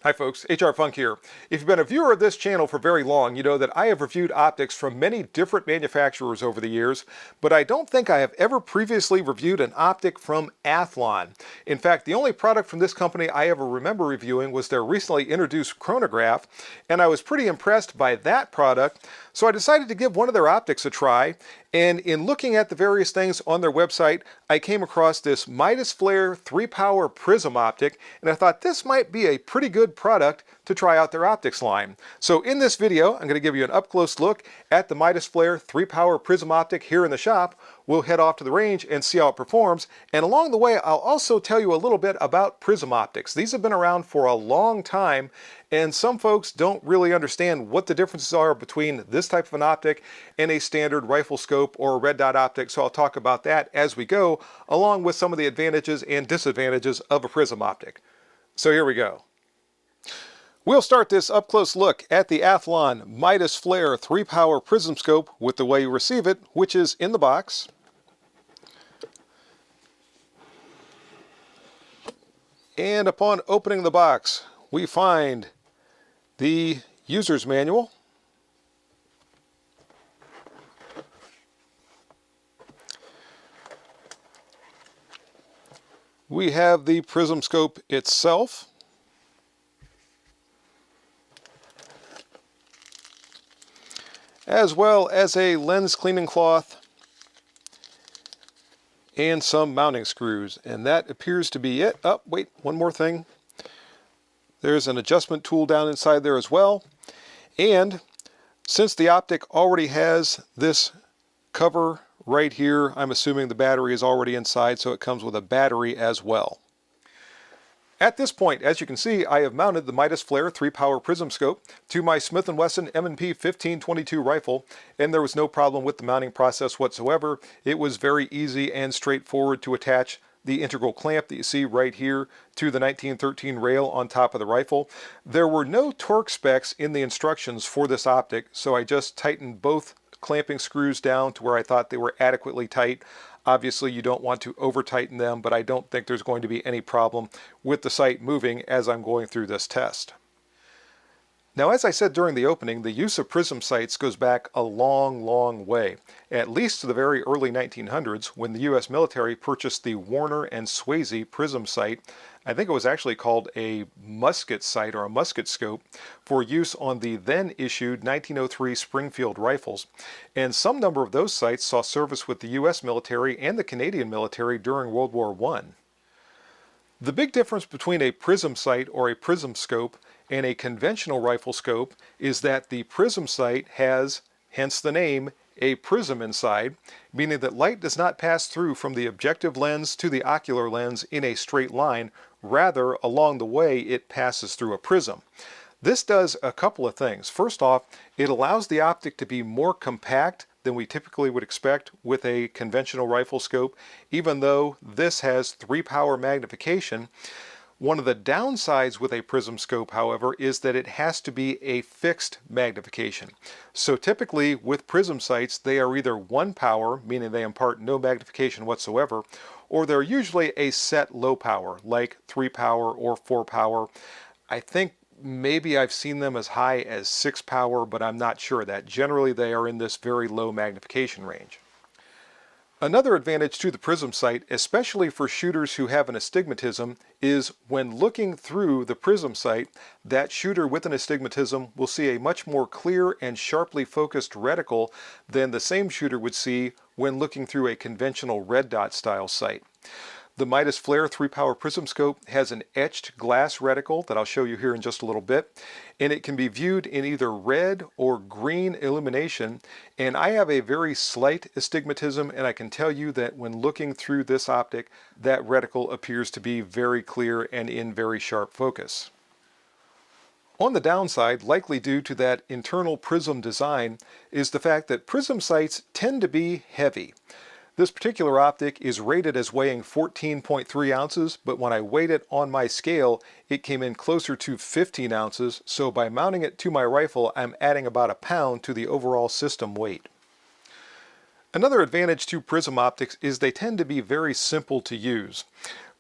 Hi folks, HR Funk here. If you've been a viewer of this channel for very long, you know that I have reviewed optics from many different manufacturers over the years, but I don't think I have ever previously reviewed an optic from Athlon. In fact, the only product from this company I ever remember reviewing was their recently introduced chronograph, and I was pretty impressed by that product, so I decided to give one of their optics a try. And in looking at the various things on their website, I came across this Midas Flare 3-power Prism optic, and I thought this might be a pretty good product to try out their optics line. So in this video, I'm going to give you an up-close look at the Midas Flare 3-power Prism optic here in the shop. We'll head off to the range and see how it performs, and along the way I'll also tell you a little bit about Prism optics. These have been around for a long time, and some folks don't really understand what the differences are between this type of an optic and a standard rifle scope or a red dot optic, so I'll talk about that as we go, along with some of the advantages and disadvantages of a Prism optic. So here we go. We'll start this up-close look at the Athlon Midas Flare 3-power Prism scope with the way you receive it, which is in the box. And upon opening the box, we find the user's manual, we have the Prism scope itself, as well as a lens cleaning cloth and some mounting screws, and that appears to be it. Oh, wait, one more thing. There's an adjustment tool down inside there as well, and since the optic already has this cover right here, I'm assuming the battery is already inside, so it comes with a battery as well. At this point, as you can see, I have mounted the Midas Flare 3-power Prism scope to my Smith & Wesson M&P 1522 rifle, and there was no problem with the mounting process whatsoever. It was very easy and straightforward to attach the integral clamp that you see right here to the 1913 rail on top of the rifle. There were no torque specs in the instructions for this optic, so I just tightened both clamping screws down to where I thought they were adequately tight. Obviously you don't want to over tighten them, but I don't think there's going to be any problem with the sight moving as I'm going through this test. Now, as I said during the opening, the use of prism sights goes back a long way, at least to the very early 1900s when the U.S. military purchased the Warner and Swayze prism sight. I think it was actually called a musket sight or a musket scope for use on the then issued 1903 Springfield rifles. And some number of those sights saw service with the U.S. military and the Canadian military during World War I. The big difference between a prism sight or a prism scope and a conventional rifle scope is that the prism sight has, hence the name, a prism inside, meaning that light does not pass through from the objective lens to the ocular lens in a straight line. Rather, along the way, it passes through a prism. This does a couple of things. First off, it allows the optic to be more compact than we typically would expect with a conventional rifle scope, even though this has 3-power magnification. One of the downsides with a prism scope, however, is that it has to be a fixed magnification. So typically with prism sights, they are either 1 power, meaning they impart no magnification whatsoever, or they're usually a set low power, like 3 power or 4 power. I think maybe I've seen them as high as 6 power, but I'm not sure of that. Generally, they are in this very low magnification range. Another advantage to the prism sight, especially for shooters who have an astigmatism, is when looking through the prism sight, that shooter with an astigmatism will see a much more clear and sharply focused reticle than the same shooter would see when looking through a conventional red dot style sight. The Midas Flare 3-power Prism scope has an etched glass reticle that I'll show you here in just a little bit, and it can be viewed in either red or green illumination, and I have a very slight astigmatism, and I can tell you that when looking through this optic, that reticle appears to be very clear and in very sharp focus. On the downside, likely due to that internal prism design, is the fact that prism sights tend to be heavy. This particular optic is rated as weighing 14.3 ounces, but when I weighed it on my scale, it came in closer to 15 ounces, so by mounting it to my rifle, I'm adding about a pound to the overall system weight. Another advantage to prism optics is they tend to be very simple to use.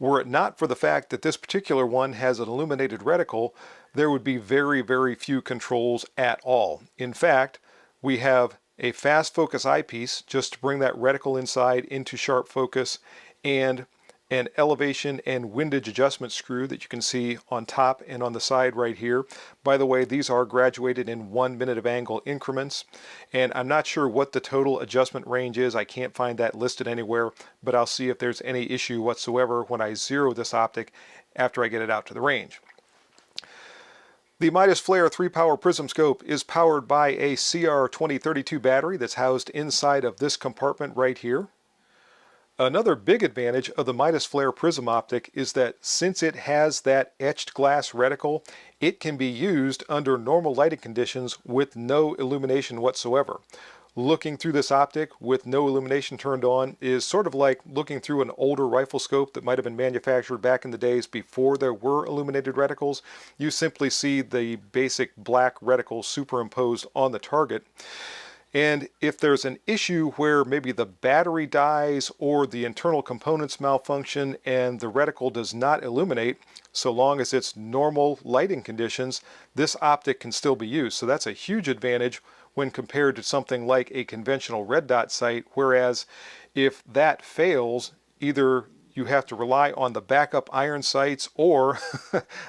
Were it not for the fact that this particular one has an illuminated reticle, there would be very, very few controls at all. In fact, we have a fast focus eyepiece just to bring that reticle inside into sharp focus, and an elevation and windage adjustment screw that you can see on top and on the side right here. By the way, these are graduated in 1 minute of angle increments, and I'm not sure what the total adjustment range is. I can't find that listed anywhere, but I'll see if there's any issue whatsoever when I zero this optic after I get it out to the range. The Midas Flare 3-power prism scope is powered by a CR2032 battery that's housed inside of this compartment right here. Another big advantage of the Midas Flare prism optic is that since it has that etched glass reticle, it can be used under normal lighting conditions with no illumination whatsoever. Looking through this optic with no illumination turned on is sort of like looking through an older rifle scope that might have been manufactured back in the days before there were illuminated reticles. You simply see the basic black reticle superimposed on the target. And if there's an issue where maybe the battery dies or the internal components malfunction and the reticle does not illuminate, so long as it's normal lighting conditions, this optic can still be used. So that's a huge advantage when compared to something like a conventional red dot sight, whereas if that fails, either you have to rely on the backup iron sights, or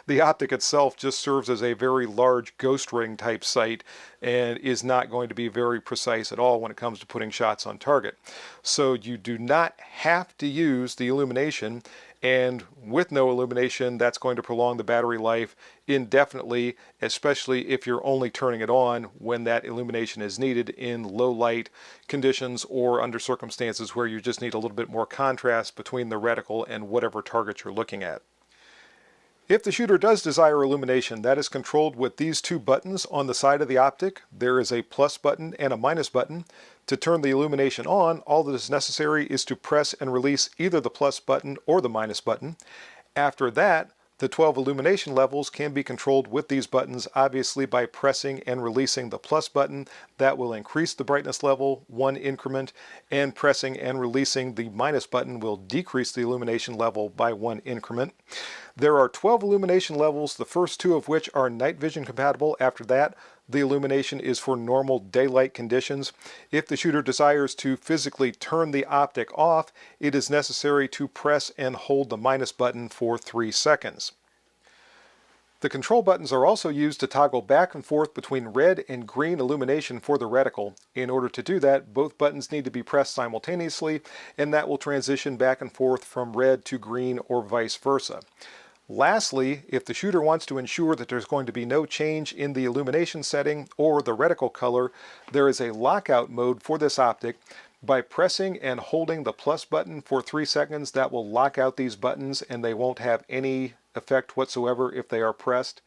the optic itself just serves as a very large ghost ring type sight and is not going to be very precise at all when it comes to putting shots on target. So you do not have to use the illumination, and with no illumination, that's going to prolong the battery life indefinitely, especially if you're only turning it on when that illumination is needed in low light conditions or under circumstances where you just need a little bit more contrast between the reticle and whatever target you're looking at. If the shooter does desire illumination, that is controlled with these two buttons on the side of the optic. There is a plus button and a minus button. To turn the illumination on, all that is necessary is to press and release either the plus button or the minus button. After that, the 12 illumination levels can be controlled with these buttons, obviously by pressing and releasing the plus button. That will increase the brightness level 1 increment, and pressing and releasing the minus button will decrease the illumination level by 1 increment. There are 12 illumination levels, the first 2 of which are night vision compatible. After that, the illumination is for normal daylight conditions. If the shooter desires to physically turn the optic off, it is necessary to press and hold the minus button for 3 seconds. The control buttons are also used to toggle back and forth between red and green illumination for the reticle. In order to do that, both buttons need to be pressed simultaneously, and that will transition back and forth from red to green or vice versa. Lastly, if the shooter wants to ensure that there's going to be no change in the illumination setting or the reticle color, there is a lockout mode for this optic. By pressing and holding the plus button for 3 seconds, that will lock out these buttons and they won't have any effect whatsoever if they are pressed.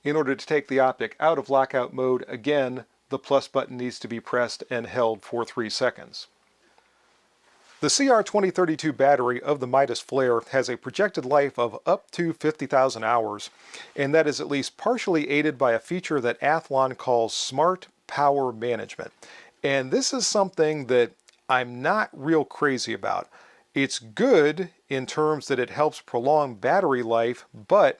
In order to take the optic out of lockout mode, again, the plus button needs to be pressed and held for 3 seconds. The CR2032 battery of the Midas Flare has a projected life of up to 50,000 hours, and that is at least partially aided by a feature that Athlon calls Smart Power Management. And this is something that I'm not real crazy about. It's good in terms that it helps prolong battery life, but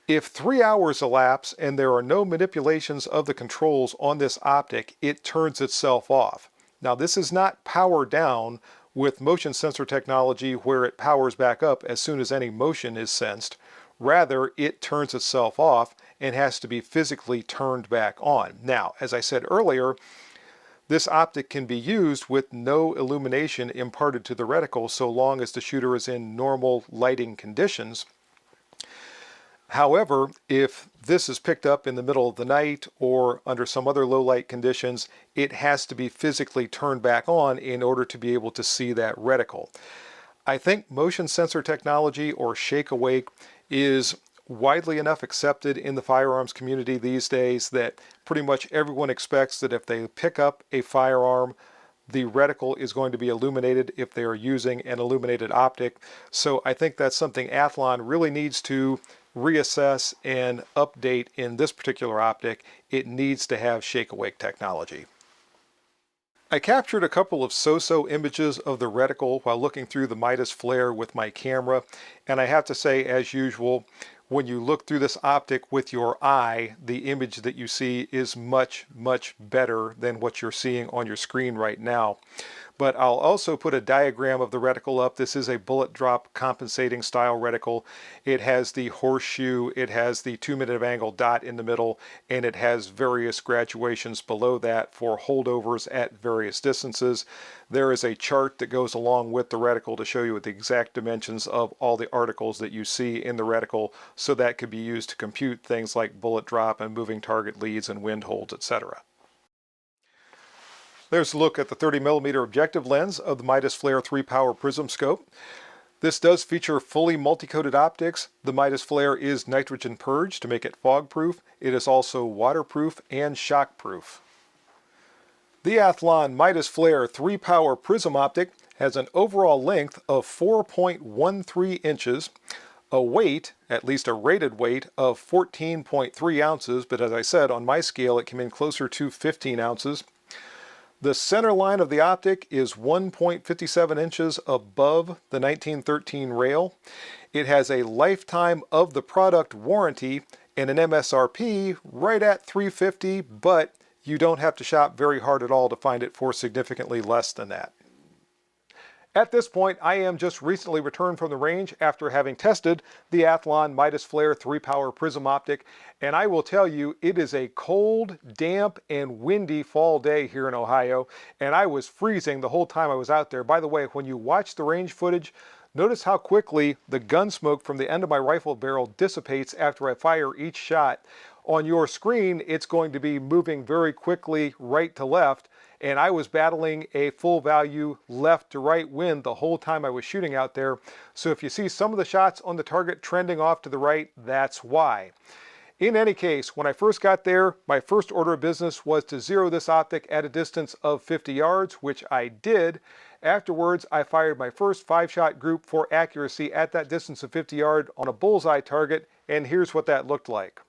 if 3 hours elapse and there are no manipulations of the controls on this optic, it turns itself off. Now, this is not power down with motion sensor technology where it powers back up as soon as any motion is sensed. Rather, it turns itself off and has to be physically turned back on. Now, as I said earlier, this optic can be used with no illumination imparted to the reticle so long as the shooter is in normal lighting conditions. However, if this is picked up in the middle of the night or under some other low light conditions, it has to be physically turned back on in order to be able to see that reticle. I think motion sensor technology, or shake awake, is widely enough accepted in the firearms community these days that pretty much everyone expects that if they pick up a firearm, the reticle is going to be illuminated if they are using an illuminated optic. So I think that's something Athlon really needs to reassess and update in this particular optic. It needs to have shake awake technology. I captured a couple of so-so images of the reticle while looking through the Midas flare with my camera, and I have to say, as usual, when you look through this optic with your eye, the image that you see is much, much better than what you're seeing on your screen right now. But I'll also put a diagram of the reticle up. This is a bullet drop compensating style reticle. It has the horseshoe, it has the 2-minute of angle dot in the middle, and it has various graduations below that for holdovers at various distances. There is a chart that goes along with the reticle to show you the exact dimensions of all the articles that you see in the reticle, so that could be used to compute things like bullet drop and moving target leads and wind holds, etc. There's a look at the 30mm objective lens of the Midas Flare 3-power Prism scope. This does feature fully multi-coated optics. The Midas Flare is nitrogen purged to make it fog-proof. It is also waterproof and shock-proof. The Athlon Midas Flare 3-power Prism optic has an overall length of 4.13 inches, a weight, at least a rated weight, of 14.3 ounces, but as I said, on my scale it came in closer to 15 ounces. The center line of the optic is 1.57 inches above the 1913 rail. It has a lifetime of the product warranty and an MSRP right at $350, but you don't have to shop very hard at all to find it for significantly less than that. At this point, I am just recently returned from the range after having tested the Athlon Midas Flare 3-power Prism optic, and I will tell you, it is a cold, damp, and windy fall day here in Ohio, and I was freezing the whole time I was out there. By the way, when you watch the range footage, notice how quickly the gun smoke from the end of my rifle barrel dissipates after I fire each shot. On your screen, it's going to be moving very quickly right to left, and I was battling a full value left to right wind the whole time I was shooting out there. So if you see some of the shots on the target trending off to the right, that's why. In any case, when I first got there, my first order of business was to zero this optic at a distance of 50 yards, which I did. Afterwards, I fired my first 5-shot group for accuracy at that distance of 50 yards on a bullseye target, and here's what that looked like.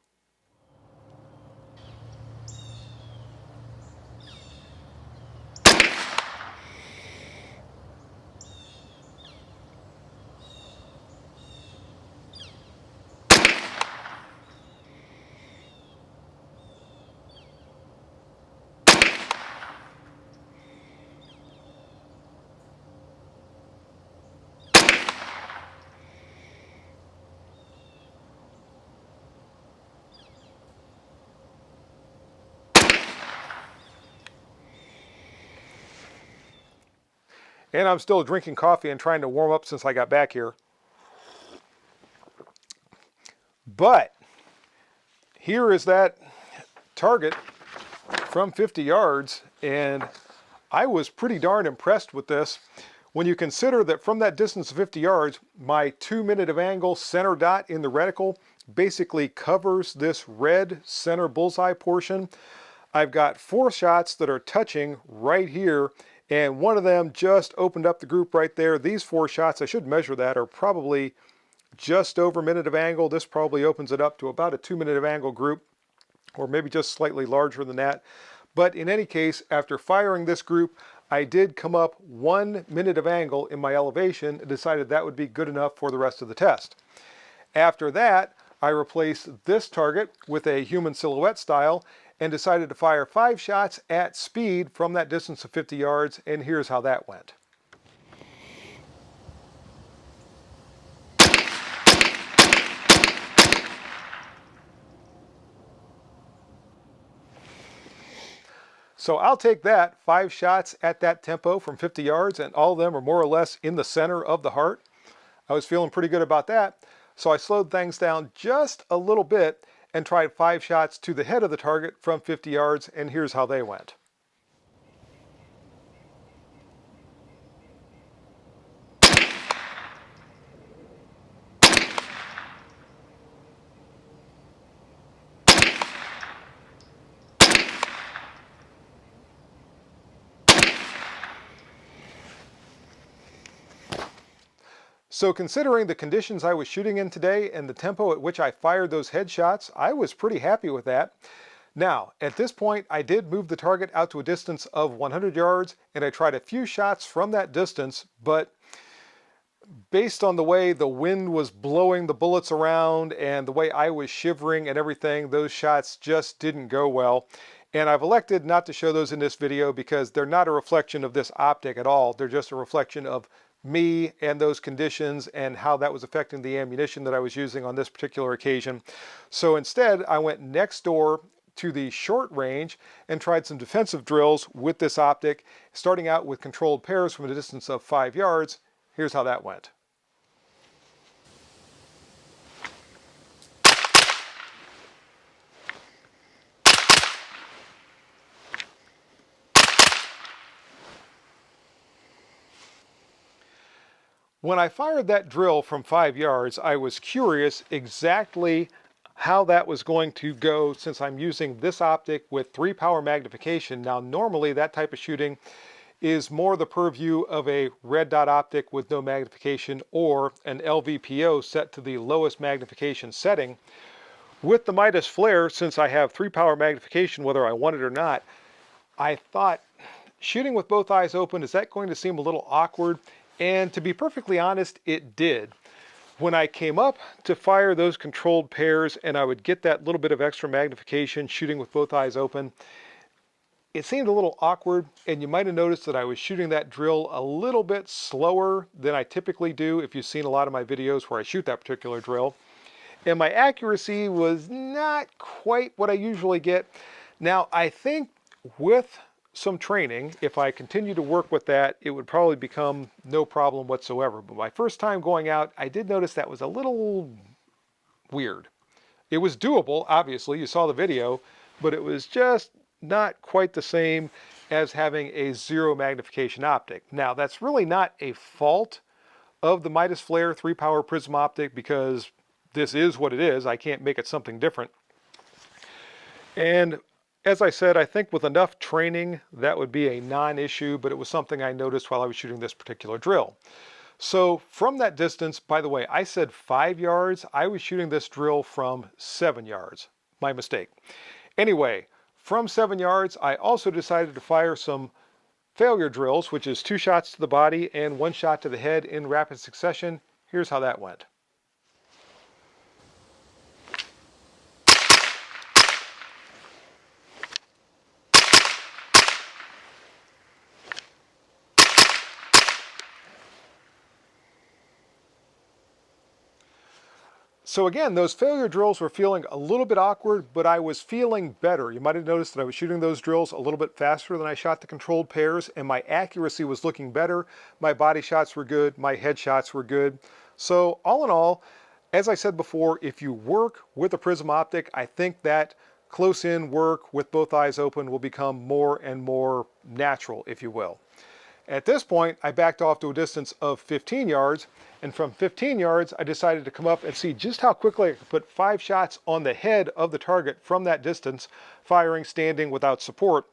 And I'm still drinking coffee and trying to warm up since I got back here. But here is that target from 50 yards, and I was pretty darn impressed with this. When you consider that from that distance of 50 yards, my 2-minute of angle center dot in the reticle basically covers this red center bullseye portion. I've got 4 shots that are touching right here, and one of them just opened up the group right there. These 4 shots, I should measure that, are probably just over a minute of angle. This probably opens it up to about a 2-minute of angle group, or maybe just slightly larger than that. But in any case, after firing this group, I did come up 1 minute of angle in my elevation and decided that would be good enough for the rest of the test. After that, I replaced this target with a human silhouette style and decided to fire 5 shots at speed from that distance of 50 yards, and here's how that went. So I'll take that, 5 shots at that tempo from 50 yards, and all of them are more or less in the center of the heart. I was feeling pretty good about that, so I slowed things down just a little bit and tried 5 shots to the head of the target from 50 yards, and here's how they went. So considering the conditions I was shooting in today and the tempo at which I fired those headshots, I was pretty happy with that. Now, at this point, I did move the target out to a distance of 100 yards, and I tried a few shots from that distance, but based on the way the wind was blowing the bullets around and the way I was shivering and everything, those shots just didn't go well. And I've elected not to show those in this video because they're not a reflection of this optic at all. They're just a reflection of me and those conditions and how that was affecting the ammunition that I was using on this particular occasion. So instead, I went next door to the short range and tried some defensive drills with this optic, starting out with controlled pairs from a distance of 5 yards. Here's how that went. When I fired that drill from 5 yards, I was curious exactly how that was going to go since I'm using this optic with 3 power magnification. Now, normally that type of shooting is more the purview of a red dot optic with no magnification or an LVPO set to the lowest magnification setting. With the Midas flare, since I have 3 power magnification whether I want it or not, I thought shooting with both eyes open, is that going to seem a little awkward? And to be perfectly honest, it did. When I came up to fire those controlled pairs and I would get that little bit of extra magnification shooting with both eyes open, it seemed a little awkward, and you might have noticed that I was shooting that drill a little bit slower than I typically do if you've seen a lot of my videos where I shoot that particular drill. And my accuracy was not quite what I usually get. Now, I think with some training, if I continue to work with that, it would probably become no problem whatsoever. But my first time going out, I did notice that was a little weird. It was doable, obviously, you saw the video, but it was just not quite the same as having a 0 magnification optic. Now, that's really not a fault of the Midas Flare 3 power prism optic because this is what it is. I can't make it something different. And as I said, I think with enough training, that would be a non-issue, but it was something I noticed while I was shooting this particular drill. So from that distance, by the way, I said 5 yards. I was shooting this drill from 7 yards. My mistake. Anyway, from 7 yards, I also decided to fire some failure drills, which is 2 shots to the body and 1 shot to the head in rapid succession. Here's how that went. So again, those failure drills were feeling a little bit awkward, but I was feeling better. You might have noticed that I was shooting those drills a little bit faster than I shot the controlled pairs, and my accuracy was looking better. My body shots were good, my head shots were good. So all in all, as I said before, if you work with a prism optic, I think that close-in work with both eyes open will become more and more natural, if you will. At this point, I backed off to a distance of 15 yards, and from 15 yards, I decided to come up and see just how quickly I could put 5 shots on the head of the target from that distance, firing standing without support.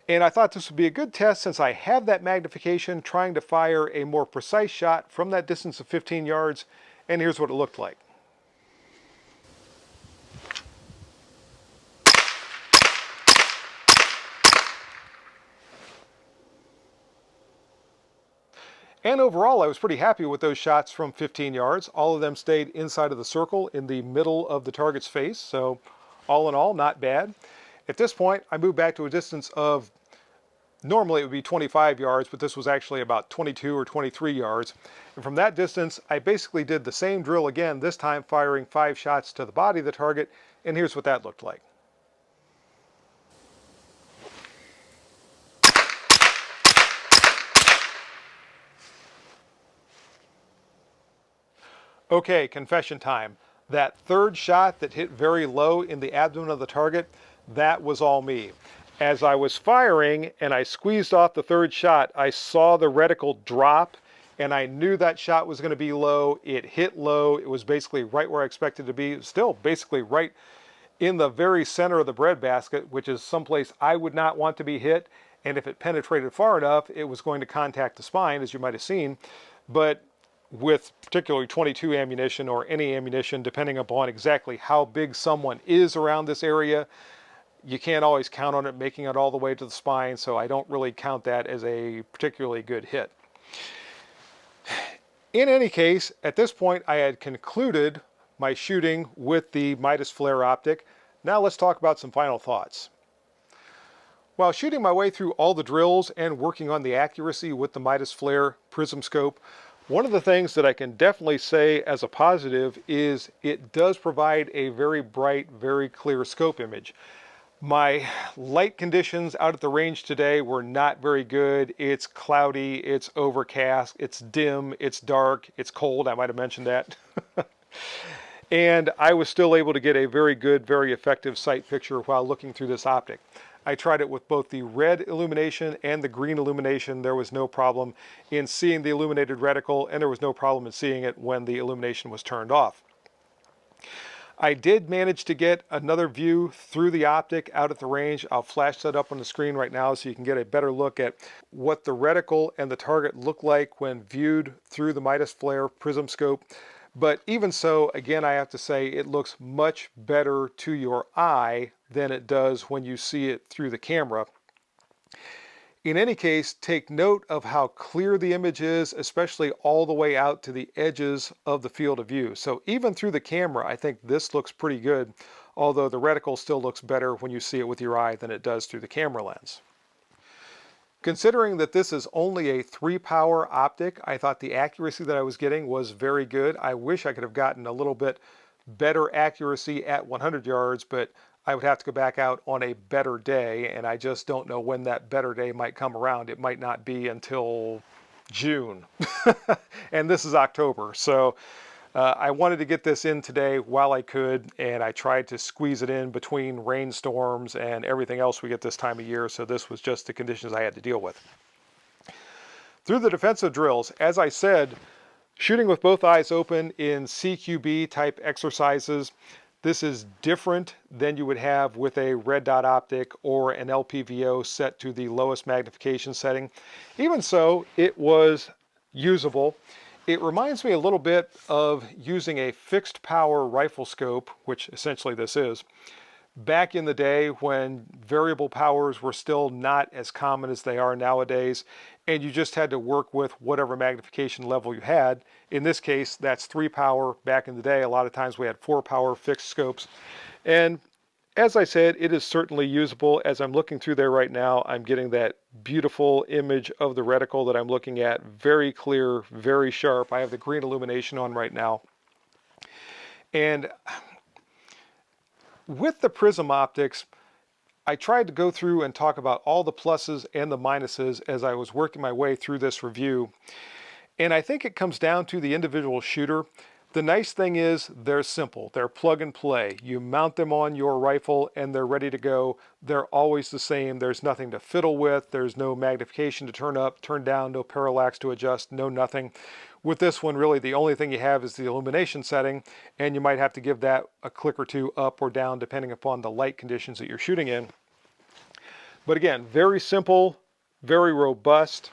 And I thought this would be a good test since I have that magnification, trying to fire a more precise shot from that distance of 15 yards, and here's what it looked like. And overall, I was pretty happy with those shots from 15 yards. All of them stayed inside of the circle in the middle of the target's face. So all in all, not bad. At this point, I moved back to a distance of, normally it would be 25 yards, but this was actually about 22 or 23 yards. And from that distance, I basically did the same drill again, this time firing 5 shots to the body of the target. And here's what that looked like. Okay, confession time. That third shot that hit very low in the abdomen of the target, that was all me. As I was firing and I squeezed off the third shot, I saw the reticle drop and I knew that shot was going to be low. It hit low. It was basically right where I expected it to be. Still basically right in the very center of the breadbasket, which is someplace I would not want to be hit. And if it penetrated far enough, it was going to contact the spine, as you might have seen. But with particularly 22 ammunition or any ammunition, depending upon exactly how big someone is around this area, you can't always count on it making it all the way to the spine, so I don't really count that as a particularly good hit. In any case, at this point I had concluded my shooting with the Midas flare optic. Now let's talk about some final thoughts. While shooting my way through all the drills and working on the accuracy with the Midas flare Prism scope, one of the things that I can definitely say as a positive is it does provide a very bright, very clear scope image. My light conditions out at the range today were not very good. It's cloudy, it's overcast, it's dim, it's dark, it's cold. I might have mentioned that. And I was still able to get a very good, very effective sight picture while looking through this optic. I tried it with both the red illumination and the green illumination. There was no problem in seeing the illuminated reticle, and there was no problem in seeing it when the illumination was turned off. I did manage to get another view through the optic out at the range. I'll flash that up on the screen right now so you can get a better look at what the reticle and the target look like when viewed through the Midas flare Prism scope. But even so, again, I have to say it looks much better to your eye than it does when you see it through the camera. In any case, take note of how clear the image is, especially all the way out to the edges of the field of view. So even through the camera, I think this looks pretty good, although the reticle still looks better when you see it with your eye than it does through the camera lens. Considering that this is only a 3-power optic, I thought the accuracy that I was getting was very good. I wish I could have gotten a little bit better accuracy at 100 yards, but I would have to go back out on a better day, and I just don't know when that better day might come around. It might not be until June, and this is October, so I wanted to get this in today while I could, and I tried to squeeze it in between rainstorms and everything else we get this time of year, so this was just the conditions I had to deal with. Through the defensive drills, as I said, shooting with both eyes open in CQB type exercises, this is different than you would have with a red dot optic or an LPVO set to the lowest magnification setting. Even so, it was usable. It reminds me a little bit of using a fixed power rifle scope, which essentially this is, back in the day when variable powers were still not as common as they are nowadays, and you just had to work with whatever magnification level you had. In this case, that's 3 power. Back in the day, a lot of times we had 4 power fixed scopes. And as I said, it is certainly usable. As I'm looking through there right now, I'm getting that beautiful image of the reticle that I'm looking at. Very clear, very sharp. I have the green illumination on right now. And with the Prism optics, I tried to go through and talk about all the pluses and the minuses as I was working my way through this review. And I think it comes down to the individual shooter. The nice thing is they're simple. They're plug and play. You mount them on your rifle and they're ready to go. They're always the same. There's nothing to fiddle with. There's no magnification to turn up, turn down, no parallax to adjust, no nothing. With this one, really the only thing you have is the illumination setting, and you might have to give that a click or two up or down depending upon the light conditions that you're shooting in. But again, very simple, very robust,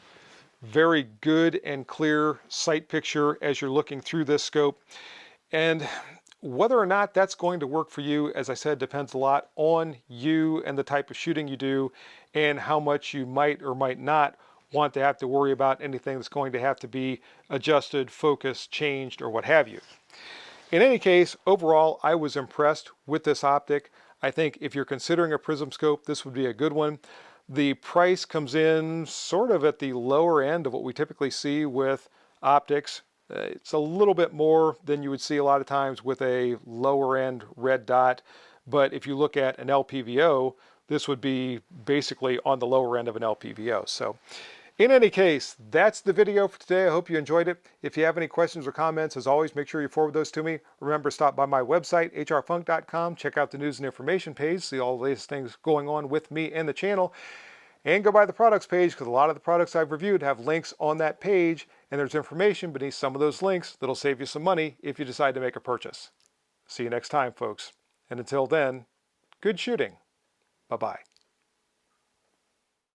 very good and clear sight picture as you're looking through this scope. And whether or not that's going to work for you, as I said, depends a lot on you and the type of shooting you do and how much you might or might not want to have to worry about anything that's going to have to be adjusted, focused, changed, or what have you. In any case, overall, I was impressed with this optic. I think if you're considering a Prism scope, this would be a good one. The price comes in sort of at the lower end of what we typically see with optics. It's a little bit more than you would see a lot of times with a lower end red dot. But if you look at an LPVO, this would be basically on the lower end of an LPVO. So in any case, that's the video for today. I hope you enjoyed it. If you have any questions or comments, as always, make sure you forward those to me. Remember, stop by my website, hrfunk.com. Check out the news and information page, see all the latest things going on with me and the channel. And go by the products page, because a lot of the products I've reviewed have links on that page, and there's information beneath some of those links that'll save you some money if you decide to make a purchase. See you next time, folks. And until then, good shooting. Bye-bye.